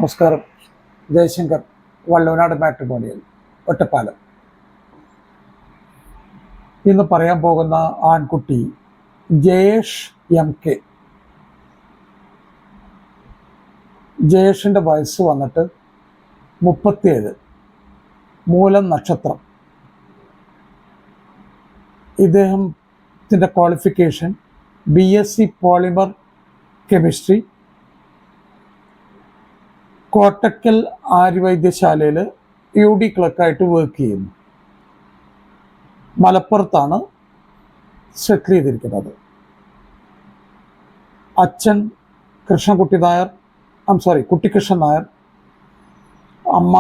നമസ്കാരം. ജയശങ്കർ, വള്ളവനാട് മാട്രിമോണിയൽ, ഒറ്റപ്പാലം. ഇന്ന് പറയാൻ പോകുന്ന ആൺകുട്ടി ജയേഷ് MK. ജയേഷിൻ്റെ വയസ്സ് വന്നിട്ട് 37, മൂലം നക്ഷത്രം. ഇദ്ദേഹത്തിൻ്റെ qualification BSc polymer chemistry, Kottakkal ആര്യവൈദ്യശാലയിൽ UD ക്ലർക്കായിട്ട് വർക്ക് ചെയ്യുന്നു. മലപ്പുറത്താണ് സെറ്റിൽ ചെയ്തിരിക്കുന്നത്. അച്ഛൻ കുട്ടിക്കൃഷ്ണൻ നായർ, അമ്മ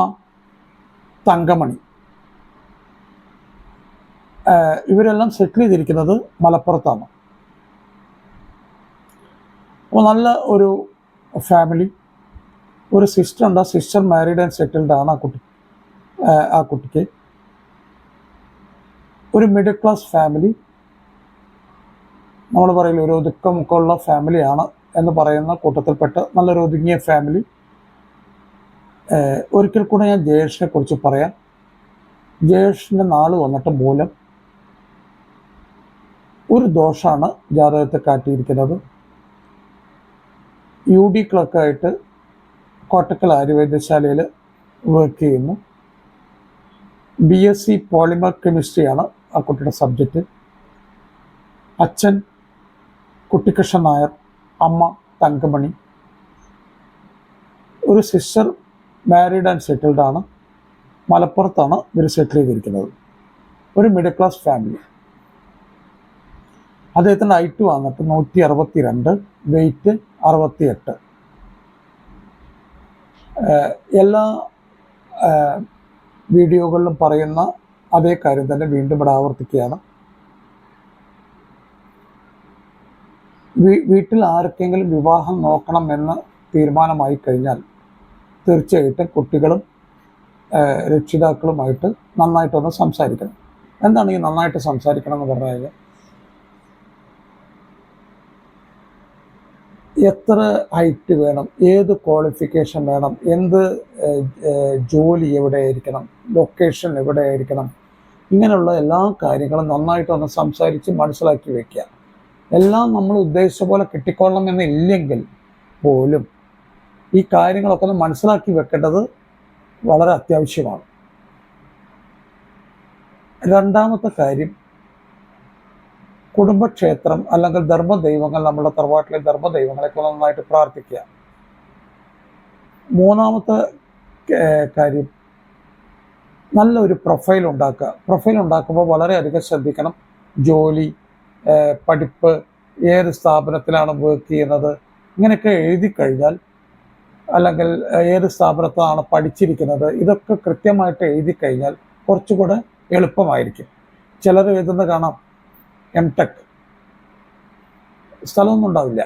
തങ്കമണി. ഇവരെല്ലാം സെറ്റിൽ ചെയ്തിരിക്കുന്നത് മലപ്പുറത്താണ്. അപ്പോൾ നല്ല ഒരു ഫാമിലി. ഒരു സിസ്റ്റർ ഉണ്ട്. ആ സിസ്റ്റർ മാരീഡ് ആൻഡ് സെറ്റിൽഡ് ആണ്. ആ കുട്ടിക്ക് ഒരു മിഡിൽ ക്ലാസ് ഫാമിലി. നമ്മൾ പറയില്ല, ഒരു ഒതുക്കമുള്ള ഫാമിലിയാണ് എന്ന് പറയുന്ന കൂട്ടത്തിൽപ്പെട്ട് നല്ലൊരു ഒതുങ്ങിയ ഫാമിലി. ഒരിക്കൽ കൂടെ ഞാൻ ജയേഷിനെ കുറിച്ച് പറയാം. ജയേഷിൻ്റെ നാൾ വന്നിട്ട് മൂലം. ഒരു ദോഷമാണ് ജാതകത്തെ കാട്ടിയിരിക്കുന്നത്. UD ക്ലർക്കായിട്ട് കോട്ടക്കൽ ആര്യവൈദ്യശാലയിൽ വർക്ക് ചെയ്യുന്നു. BSc പോളിമർ കെമിസ്ട്രിയാണ് ആ കുട്ടിയുടെ സബ്ജക്റ്റ്. അച്ഛൻ കുട്ടിക്കൃഷ്ണൻ നായർ, അമ്മ തങ്കമണി. ഒരു സിസ്റ്റർ മാരീഡ് ആൻഡ് സെറ്റിൽഡ് ആണ്. മലപ്പുറത്താണ് ഇവർ സെറ്റിൽ ചെയ്തിരിക്കുന്നത്. ഒരു മിഡിൽ ക്ലാസ് ഫാമിലി. അദ്ദേഹത്തിൻ്റെ ഹൈറ്റ് വന്നിട്ട് 162, വെയ്റ്റ് 68. എല്ലാ വീഡിയോകളിലും പറയുന്ന അതേ കാര്യം തന്നെ വീണ്ടും ഇവിടെ ആവർത്തിക്കുകയാണ്. വീട്ടിൽ ആർക്കെങ്കിലും വിവാഹം നോക്കണമെന്ന് തീരുമാനമായി കഴിഞ്ഞാൽ തീർച്ചയായിട്ടും കുട്ടികളും രക്ഷിതാക്കളുമായിട്ട് നന്നായിട്ടൊന്ന് സംസാരിക്കണം. എന്താണ് ഈ നന്നായിട്ട് സംസാരിക്കണം എന്ന് പറഞ്ഞു കഴിഞ്ഞാൽ, എത്ര ഹൈറ്റ് വേണം, ഏത് ക്വാളിഫിക്കേഷൻ വേണം, എന്ത് ജോലി എവിടെയായിരിക്കണം, ലൊക്കേഷൻ എവിടെയായിരിക്കണം, ഇങ്ങനെയുള്ള എല്ലാ കാര്യങ്ങളും നന്നായിട്ടൊന്ന് സംസാരിച്ച് മനസ്സിലാക്കി വയ്ക്കുക. എല്ലാം നമ്മൾ ഉദ്ദേശിച്ച പോലെ കിട്ടിക്കൊള്ളണം എന്നില്ലെങ്കിൽ പോലും ഈ കാര്യങ്ങളൊക്കെ ഒന്ന് മനസ്സിലാക്കി വെക്കേണ്ടത് വളരെ അത്യാവശ്യമാണ്. രണ്ടാമത്തെ കാര്യം, കുടുംബക്ഷേത്രം അല്ലെങ്കിൽ ധർമ്മദൈവങ്ങൾ, നമ്മുടെ തറവാട്ടിലെ ധർമ്മദൈവങ്ങളെയൊക്കെ നന്നായിട്ട് പ്രാർത്ഥിക്കുക. മൂന്നാമത്തെ കാര്യം, നല്ലൊരു പ്രൊഫൈൽ ഉണ്ടാക്കുക. പ്രൊഫൈൽ ഉണ്ടാക്കുമ്പോൾ വളരെയധികം ശ്രദ്ധിക്കണം. ജോലി, പഠിപ്പ്, ഏത് സ്ഥാപനത്തിലാണ് വർക്ക് ചെയ്യുന്നത്, ഇങ്ങനെയൊക്കെ എഴുതി കഴിഞ്ഞാൽ, അല്ലെങ്കിൽ ഏത് സ്ഥാപനത്തിലാണ് പഠിച്ചിരിക്കുന്നത്, ഇതൊക്കെ കൃത്യമായിട്ട് എഴുതി കഴിഞ്ഞാൽ കുറച്ചുകൂടെ എളുപ്പമായിരിക്കും. ചിലർ എഴുതുന്ന കാണാം MTech, സ്ഥലമൊന്നും ഉണ്ടാവില്ല,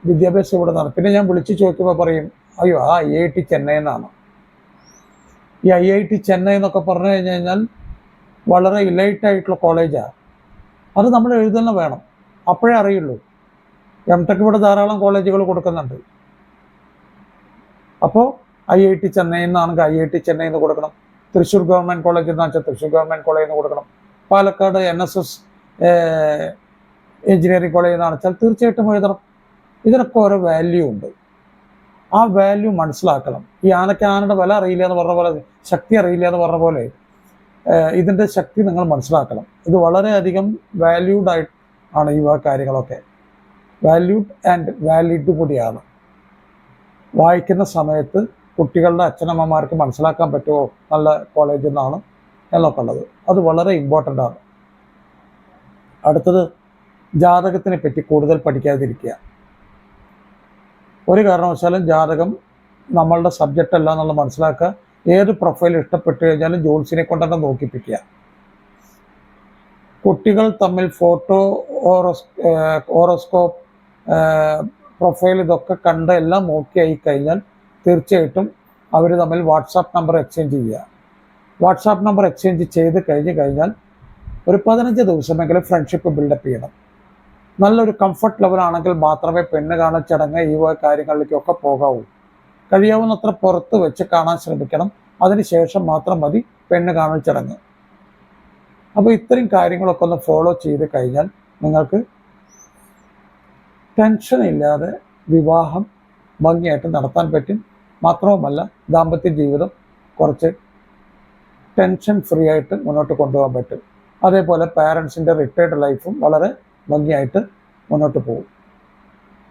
വിദ്യാഭ്യാസം ഇവിടെ നിന്നാണ്. പിന്നെ ഞാൻ വിളിച്ച് ചോദിക്കുമ്പോൾ പറയും, അയ്യോ ആ IIT ചെന്നൈ എന്നാണ്. ഈ IIT ചെന്നൈ എന്നൊക്കെ പറഞ്ഞു കഴിഞ്ഞാൽ വളരെ ഇലൈറ്റായിട്ടുള്ള കോളേജാണ്. അത് നമ്മൾ എഴുതുന്ന വേണം, അപ്പോഴേ അറിയുള്ളൂ. MTech ഇവിടെ ധാരാളം കോളേജുകൾ കൊടുക്കുന്നുണ്ട്. അപ്പോൾ IIT ചെന്നൈ എന്നാണെങ്കിൽ IIT ചെന്നൈ എന്ന് കൊടുക്കണം. തൃശ്ശൂർ ഗവൺമെൻറ് കോളേജ് എന്ന് വെച്ചാൽ തൃശ്ശൂർ ഗവൺമെൻറ് കോളേജ് എന്ന് കൊടുക്കണം. പാലക്കാട് NSS എഞ്ചിനീയറിംഗ് കോളേജ് എന്ന് വെച്ചാൽ തീർച്ചയായിട്ടും എഴുതണം. ഇതിനൊക്കെ ഓരോ വാല്യൂ ഉണ്ട്. ആ വാല്യൂ മനസ്സിലാക്കണം. ഈ ആനയുടെ വില അറിയില്ല എന്ന് പറഞ്ഞ പോലെ, ശക്തി അറിയില്ല എന്ന് പറഞ്ഞ പോലെ, ഇതിൻ്റെ ശക്തി നിങ്ങൾ മനസ്സിലാക്കണം. ഇത് വളരെയധികം വാല്യൂഡ് ആണ് ഈ കാര്യങ്ങളൊക്കെ. വാല്യൂഡ് ആൻഡ് വാലിഡ് കൂടിയാണ്. വായിക്കുന്ന സമയത്ത് കുട്ടികളുടെ അച്ഛനമ്മമാർക്ക് മനസ്സിലാക്കാൻ പറ്റുമോ നല്ല കോളേജിൽ നിന്നാണ് എന്നൊക്കെ ഉള്ളത്. അത് വളരെ ഇമ്പോർട്ടൻ്റ് ആണ്. അടുത്തത്, ജാതകത്തിനെ പറ്റി കൂടുതൽ പഠിക്കാതിരിക്കുക. ഒരു കാരണവശാലും ജാതകം നമ്മളുടെ സബ്ജക്റ്റ് അല്ല എന്നുള്ളത് മനസ്സിലാക്കുക. ഏത് പ്രൊഫൈൽ ഇഷ്ടപ്പെട്ടു കഴിഞ്ഞാലും ജോത്സ്യനെ കൊണ്ടുതന്നെ നോക്കിപ്പിക്കുക. കുട്ടികൾ തമ്മിൽ ഫോട്ടോ, ഹോറോസ്കോപ്പ്, പ്രൊഫൈൽ ഇതൊക്കെ കണ്ട് എല്ലാം ഓക്കെ ആയി കഴിഞ്ഞാൽ തീർച്ചയായിട്ടും അവർ തമ്മിൽ വാട്സാപ്പ് നമ്പർ എക്സ്ചേഞ്ച് ചെയ്യുക. വാട്സാപ്പ് നമ്പർ എക്സ്ചേഞ്ച് ചെയ്ത് കഴിഞ്ഞാൽ ഒരു 15 ദിവസമെങ്കിലും ഫ്രണ്ട്ഷിപ്പ് ബിൽഡപ്പ് ചെയ്യണം. നല്ലൊരു കംഫർട്ട് ലെവലാണെങ്കിൽ മാത്രമേ പെണ്ണ് കാണൽ ചടങ്ങ് ഈ കാര്യങ്ങളിലേക്കൊക്കെ പോകാവൂ. കഴിയാവുന്നത്ര പുറത്ത് വെച്ച് കാണാൻ ശ്രമിക്കണം. അതിനുശേഷം മാത്രം മതി പെണ്ണ് കാണൽ ചടങ്ങ്. അപ്പോൾ ഇത്രയും കാര്യങ്ങളൊക്കെ ഒന്ന് ഫോളോ ചെയ്ത് കഴിഞ്ഞാൽ നിങ്ങൾക്ക് ടെൻഷൻ ഇല്ലാതെ വിവാഹം ഭംഗിയായിട്ട് നടത്താൻ പറ്റും. മാത്രവുമല്ല ദാമ്പത്യ ജീവിതം കുറച്ച് ടെൻഷൻ ഫ്രീ ആയിട്ട് മുന്നോട്ട് കൊണ്ടുപോകാൻ പറ്റും. അതേപോലെ പാരൻസിൻ്റെ റിട്ടയർഡ് ലൈഫും വളരെ ഭംഗിയായിട്ട് മുന്നോട്ട് പോകും.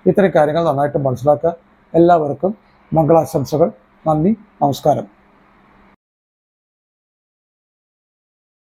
ഇത്തരം കാര്യങ്ങൾ നന്നായിട്ട് മനസ്സിലാക്കുക. എല്ലാവർക്കും മംഗളാശംസകൾ. നന്ദി, നമസ്കാരം.